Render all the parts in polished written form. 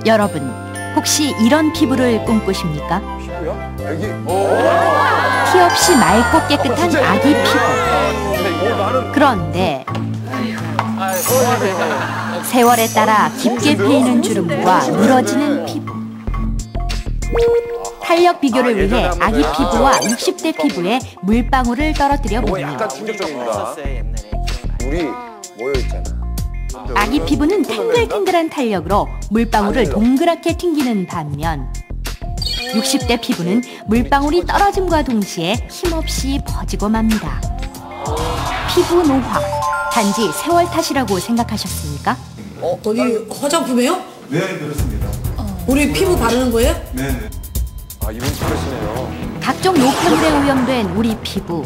여러분, 혹시 이런 피부를 꿈꾸십니까? 피부야? 애기? 티 없이 맑고 깨끗한 아기 피부. 그런데 세월에 따라 깊게 패이는 주름과 늘어지는 피부. 탄력 비교를 위해 아기 피부와 60대 피부에 물방울을 떨어뜨려 보니 약간 충격적입니다. 물이 모여있잖아. 아기 피부는 탱글탱글한 탄력으로 물방울을 동그랗게 튕기는 반면 60대 피부는 물방울이 떨어짐과 동시에 힘없이 퍼지고 맙니다. 피부 노화, 단지 세월 탓이라고 생각하셨습니까? 어디 화장품이에요? 네, 그렇습니다. 우리 피부 바르는 거예요? 네. 아, 이분 그러시네요. 각종 노폐물에 오염된 우리 피부.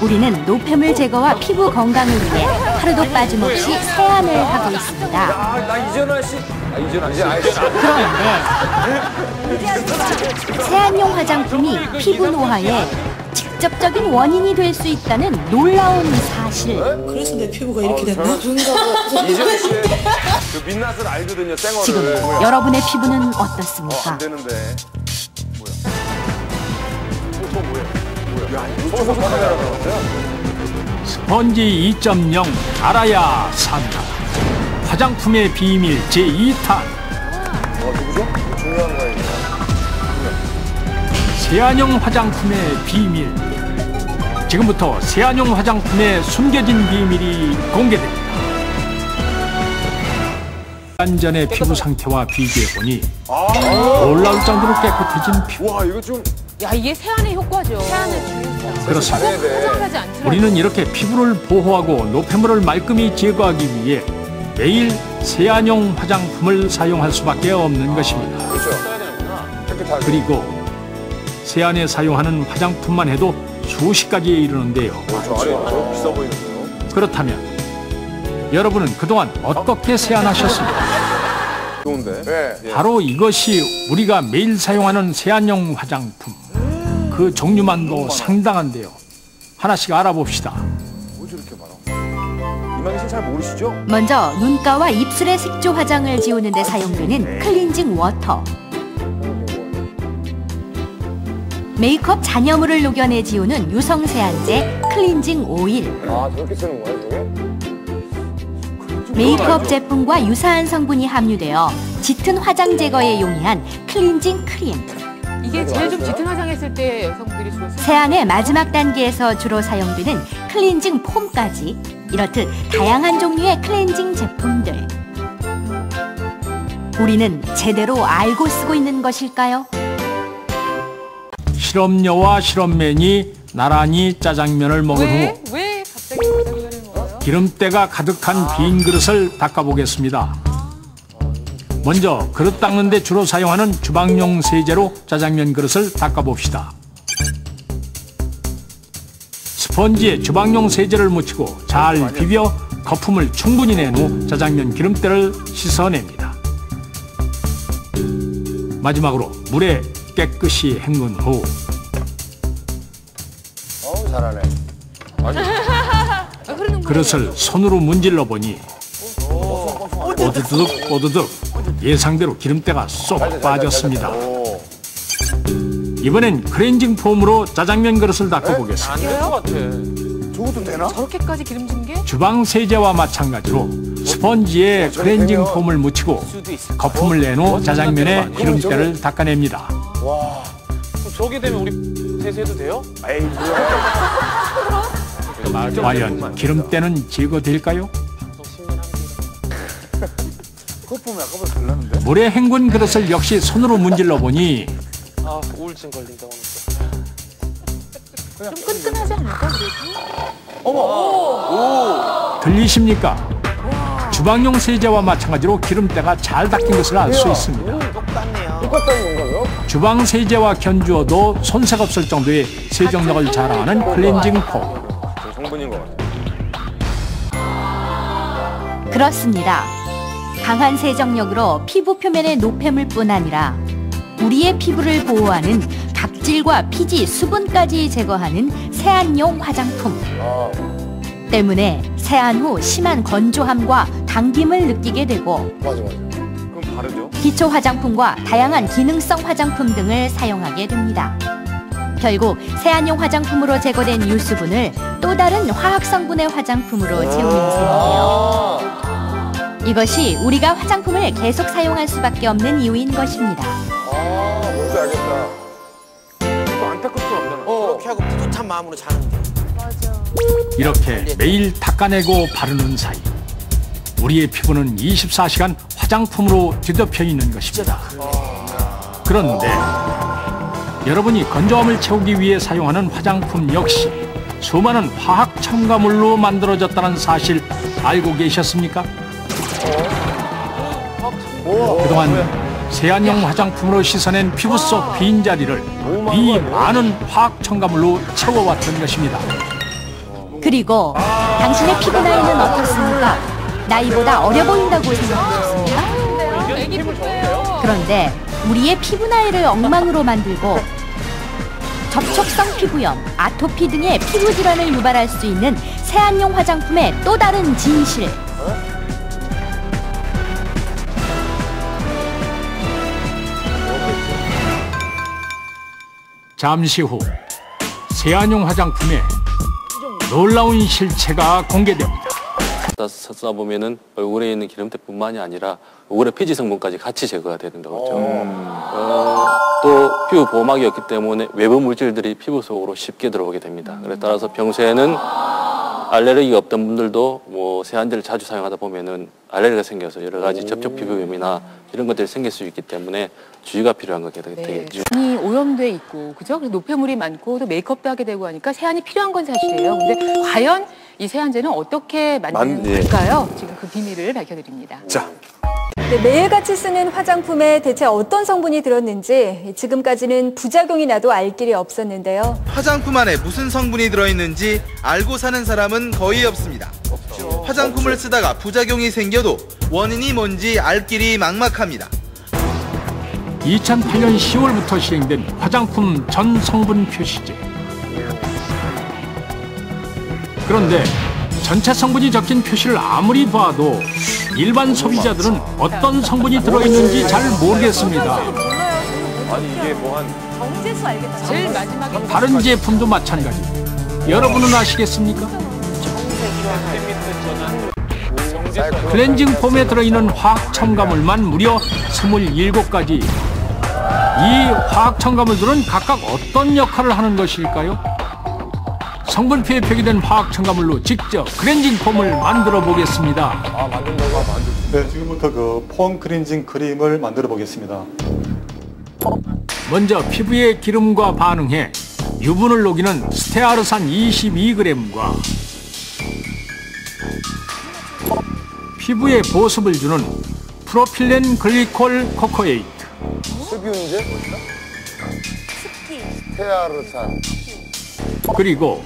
우리는 노폐물 제거와 피부 건강을 위해 하루도 빠짐없이 세안을 하고 있습니다. 나 이전아 씨. 이전아 씨. 그런데 세안용 화장품이 피부 노화의 직접적인 원인이 될 수 있다는 놀라운 사실. 그래서 내 피부가 이렇게 됐나? 이전아 씨의 그 민낯을 알거든요, 쌩얼을. 지금 여러분의 피부는 어떻습니까? 안 되는데. 뭐야? 저 뭐야? 야, 이거 저거 카메라가 나왔어요? 스펀지 2.0 알아야 산다. 화장품의 비밀 제2탄. 누구죠? 중요한 거예요. 세안용 화장품의 비밀. 지금부터 세안용 화장품의 숨겨진 비밀이 공개됩니다. 한 전의 피부 상태와 비교해보니 놀라울 정도로 깨끗해진 피부. 와, 이거 좀. 야, 이게 세안의 효과죠. 세안의 중요성. 그렇습니다. 포장하지 않더라도. 우리는 이렇게 피부를 보호하고 노폐물을 말끔히 제거하기 위해 매일 세안용 화장품을 사용할 수밖에 없는 것입니다. 그렇죠. 깨끗하게. 그리고 세안에 사용하는 화장품만 해도 수십 가지에 이르는데요. 저 안에 저 비싸 보이는데요? 그렇다면 여러분은 그동안 어떻게 세안하셨습니까? 좋은데? 네. 바로 이것이 우리가 매일 사용하는 세안용 화장품. 그 종류만도 상당한데요. 하나씩 알아봅시다. 뭐 저렇게 많아? 이만희 씨 잘 모르시죠? 먼저 눈가와 입술의 색조 화장을 지우는 데 사용되는 클렌징 워터. 메이크업 잔여물을 녹여내 지우는 유성 세안제 클렌징 오일. 아, 저렇게 쓰는 거야, 저게? 메이크업 제품과 유사한 성분이 함유되어 짙은 화장 제거에 용이한 클렌징 크림. 이게 제일 좀 짙은 화장했을 때 여성들이 주로 쓰는 세안의 마지막 단계에서 주로 사용되는 클렌징 폼까지 이렇듯 다양한 종류의 클렌징 제품들. 우리는 제대로 알고 쓰고 있는 것일까요? 실험녀와 실험맨이 나란히 짜장면을 먹은 후 왜 갑자기 짜장면을 먹어요? 기름때가 가득한 빈 그릇을 닦아보겠습니다. 먼저 그릇 닦는 데 주로 사용하는 주방용 세제로 짜장면 그릇을 닦아봅시다. 스펀지에 주방용 세제를 묻히고 잘 비벼 거품을 충분히 낸 후 짜장면 기름때를 씻어냅니다. 마지막으로 물에 깨끗이 헹군 후 잘하네. 그릇을 손으로 문질러 보니 오드득 오드득 예상대로 기름때가 쏙 빠졌습니다. 이번엔 클렌징 폼으로 짜장면 그릇을 닦아보겠습니다. 저것도 되나? 저렇게까지 기름진 게? 주방 세제와 마찬가지로 스펀지에 클렌징 폼을 묻히고 거품을 낸 후 짜장면에 기름때를 닦아냅니다. 와. 저게 되면 우리 세수해도 돼요? 에이, 뭐야. 과연 기름때는 제거될까요? 그것 보면 아까보다 달랐는데? 물에 헹군 그릇을 역시 손으로 문질러 보니 아, 우울증 걸린다고 하니까. 좀 끈끈하지 않을까 그래도? 들리십니까? 주방용 세제와 마찬가지로 기름때가 잘 닦인 것을 알 수 있습니다. 똑같다는 건가요? 주방 세제와 견주어도 손색 없을 정도의 세정력을 자랑하는 클렌징 폼. 성분인 것 같아요. 그렇습니다. 강한 세정력으로 피부 표면의 노폐물뿐 아니라 우리의 피부를 보호하는 각질과 피지, 수분까지 제거하는 세안용 화장품. 때문에 세안 후 심한 건조함과 당김을 느끼게 되고 맞아. 그럼 바르죠? 기초 화장품과 다양한 기능성 화장품 등을 사용하게 됩니다. 결국 세안용 화장품으로 제거된 유수분을 또 다른 화학 성분의 화장품으로 채우는 셈이에요. 이것이 우리가 화장품을 계속 사용할 수밖에 없는 이유인 것입니다. 뭔지 알겠다. 이거 안 닦을 수 없잖아. 그렇게 하고 뿌듯한 마음으로 자는데. 이렇게 매일 닦아내고 바르는 사이 우리의 피부는 24시간 화장품으로 뒤덮여 있는 것입니다. 그런데 여러분이 건조함을 채우기 위해 사용하는 화장품 역시 수많은 화학 첨가물로 만들어졌다는 사실 알고 계셨습니까? 그동안 세안용 화장품으로 씻어낸 피부 속 빈자리를 이 많은 화학 첨가물로 채워왔던 것입니다. 그리고 당신의 피부 나이는 어떻습니까? 나이보다 어려 보인다고 생각하셨습니까? 애기 피부예요. 그런데 우리의 피부 나이를 엉망으로 만들고 접촉성 피부염, 아토피 등의 피부 질환을 유발할 수 있는 세안용 화장품의 또 다른 진실. 잠시 후 세안용 화장품의 놀라운 실체가 공개됩니다. 쓰다 보면은 얼굴에 있는 기름때뿐만이 아니라 얼굴의 피지 성분까지 같이 제거가 되는 거죠. 또 피부 보호막이 없기 때문에 외부 물질들이 피부 속으로 쉽게 들어오게 됩니다. 그래 따라서 평소에는 알레르기가 없던 분들도 뭐 세안제를 자주 사용하다 보면은 알레르기가 생겨서 여러 가지 접촉 피부염이나 이런 것들이 생길 수 있기 때문에 주의가 필요한 거게 되겠죠. 눈이 오염돼 있고, 그죠? 그리고 노폐물이 많고 또 메이크업도 하게 되고 하니까 세안이 필요한 건 사실이에요. 근데 과연 이 세안제는 어떻게 만드는 걸까요? 지금 그 비밀을 밝혀드립니다. 자. 네, 매일같이 쓰는 화장품에 대체 어떤 성분이 들었는지 지금까지는 부작용이 나도 알 길이 없었는데요. 화장품 안에 무슨 성분이 들어있는지 알고 사는 사람은 거의 없습니다. 화장품을 쓰다가 부작용이 생겨도 원인이 뭔지 알 길이 막막합니다. 2008년 10월부터 시행된 화장품 전 성분 표시제. 그런데 전체 성분이 적힌 표시를 아무리 봐도 일반 소비자들은 어떤 성분이 들어있는지 잘 모르겠습니다. 아니 이게 뭐한 정제수 알겠죠? 제일 마지막에 다른 제품도 마찬가지. 여러분은 아시겠습니까? 클렌징 폼에 들어있는 화학 첨가물만 무려 27가지. 이 화학 첨가물들은 각각 어떤 역할을 하는 것일까요? 성분표에 표기된 화학 첨가물로 직접 클렌징 폼을 만들어 보겠습니다. 네, 지금부터 그 폼 클렌징 크림을 만들어 보겠습니다. 먼저 피부의 기름과 반응해 유분을 녹이는 스테아르산 22g과 피부에 보습을 주는 프로필렌 글리콜 코코에이트, 습유인제? 스테아르산. 그리고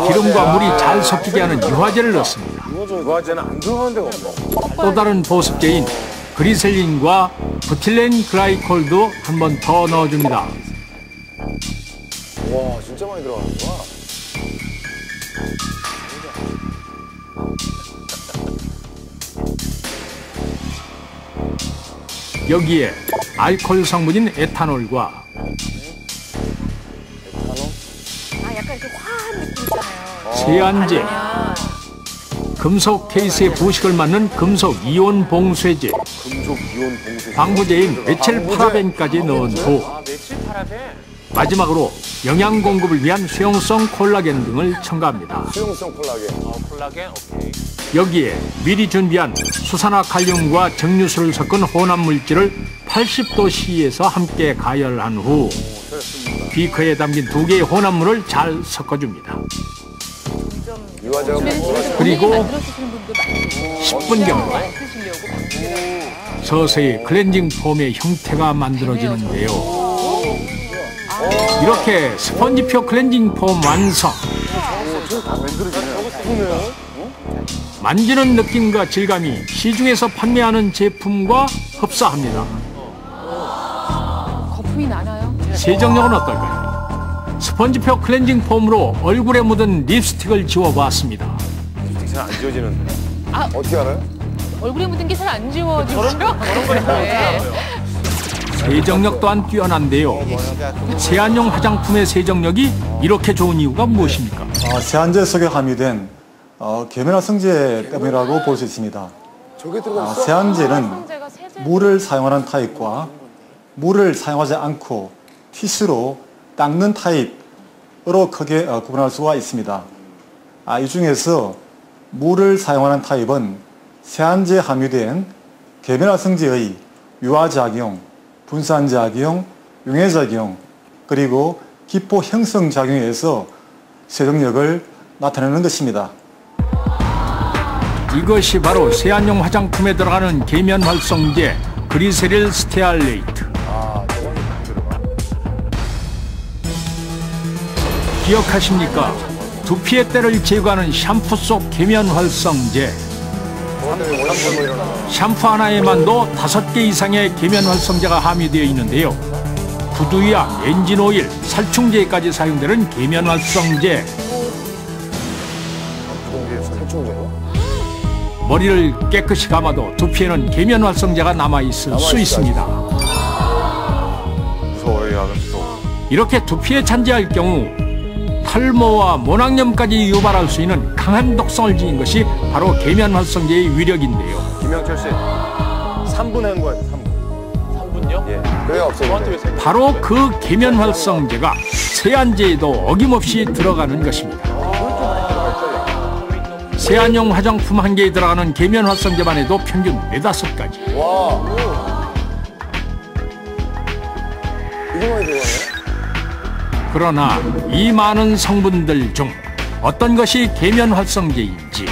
기름과 물이 잘 섞이게 하는 유화제를 넣습니다. 유화제는 안 들어가는 데가 없어. 또 다른 보습제인 그리셀린과 부틸렌 글라이콜도 한 번 더 넣어줍니다. 와 진짜 많이 들어가는구나. 여기에 알코올 성분인 에탄올과 약간 이렇게 화한 느낌 있잖아요. 세안제, 금속 케이스에 부식을 막는 금속 이온 봉쇄제, 금속 이온 봉쇄. 방부제인 메칠 파라벤까지 넣은 후 메칠 파라벤. 마지막으로 영양 공급을 위한 수용성 콜라겐 등을 첨가합니다. 수용성 콜라겐. 콜라겐, 오케이. 여기에 미리 준비한 수산화 칼륨과 정류수를 섞은 혼합 물질을 80도씨에서 함께 가열한 후 비커에 담긴 2개의 혼합물을 잘 섞어줍니다. 유화제가 그리고 10분 경과 서서히 클렌징 폼의 형태가 만들어지는데요. 이렇게 스펀지표 클렌징 폼 완성. 만지는 느낌과 질감이 시중에서 판매하는 제품과 흡사합니다. 거품이 나나요? 세정력은 어떨까요? 스펀지표 클렌징 폼으로 얼굴에 묻은 립스틱을 지워봤습니다. 잘 안 지워지는데. 어떻게 알아요? 얼굴에 묻은 게 잘 안 지워지죠? 그런 걸 네. 세정력 또한 뛰어난데요. 세안용 화장품의 세정력이 이렇게 좋은 이유가 무엇입니까? 세안제 속에 함유된 계면활성제 때문이라고 볼 수 있습니다. 저게 들어갔어? 세안제는 물을 사용하는 타입과 물을 사용하지 않고 티슈로 닦는 타입으로 크게 구분할 수가 있습니다. 이 중에서 물을 사용하는 타입은 세안제에 함유된 계면활성제의 유화작용, 분산작용, 용해작용, 그리고 기포 형성작용에서 세정력을 나타내는 것입니다. 이것이 바로 세안용 화장품에 들어가는 계면활성제 그리세릴 스테알레이트. 기억하십니까? 두피의 때를 제거하는 샴푸 속 계면활성제. 샴푸 하나에만도 5개 이상의 계면활성제가 함유되어 있는데요. 구두약, 엔진오일, 살충제까지 사용되는 계면활성제. 머리를 깨끗이 감아도 두피에는 계면활성제가 남아있을 수 있습니다. 무서워요, 무서워. 이렇게 두피에 잔재할 경우 탈모와 모낭염까지 유발할 수 있는 강한 독성을 지닌 것이 바로 계면활성제의 위력인데요. 김영철 씨, 3분 한 거예요, 3분. 3분요? 예. 그래야 없어요. 바로 그 계면활성제가 세안제에도 어김없이 들어가는 것입니다. 세안용 화장품 한 개에 들어가는 계면활성제만 해도 평균 4-5가지. 와. 이게 많이 들어가네. 그러나 이 많은 성분들 중 어떤 것이 계면활성제인지,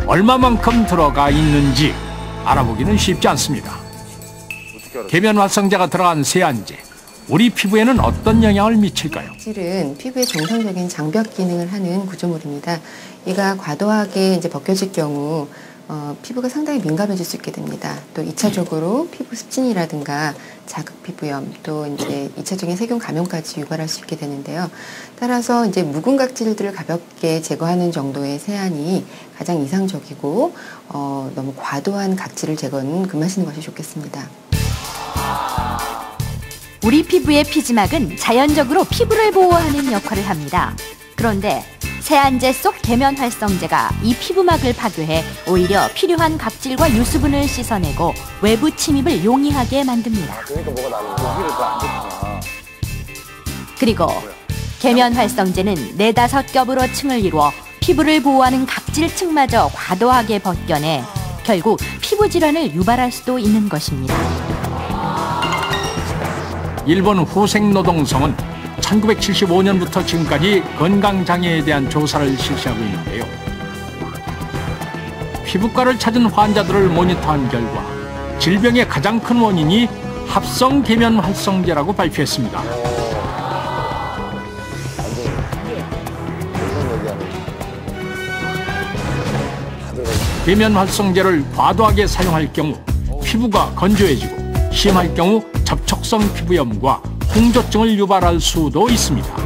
얼마만큼 들어가 있는지 알아보기는 쉽지 않습니다. 계면활성제가 들어간 세안제, 우리 피부에는 어떤 영향을 미칠까요? 실은 피부의 정상적인 장벽 기능을 하는 구조물입니다. 이가 과도하게 벗겨질 경우 피부가 상당히 민감해질 수 있게 됩니다. 또 2차적으로 피부 습진이라든가 자극 피부염, 또 2차적인 세균 감염까지 유발할 수 있게 되는데요. 따라서 묵은 각질들을 가볍게 제거하는 정도의 세안이 가장 이상적이고 너무 과도한 각질을 제거는 금하시는 것이 좋겠습니다. 우리 피부의 피지막은 자연적으로 피부를 보호하는 역할을 합니다. 그런데 세안제 속 계면활성제가 이 피부막을 파괴해 오히려 필요한 각질과 유수분을 씻어내고 외부 침입을 용이하게 만듭니다. 그러니까 뭐가 나는 거야. 그리고 계면활성제는 4-5겹으로 층을 이루어 피부를 보호하는 각질층마저 과도하게 벗겨내 결국 피부 질환을 유발할 수도 있는 것입니다. 일본 후생노동성은 1975년부터 지금까지 건강장애에 대한 조사를 실시하고 있는데요. 피부과를 찾은 환자들을 모니터한 결과 질병의 가장 큰 원인이 합성 계면활성제라고 발표했습니다. 계면활성제를 과도하게 사용할 경우 피부가 건조해지고 심할 경우 접촉성 피부염과 홍조증을 유발할 수도 있습니다.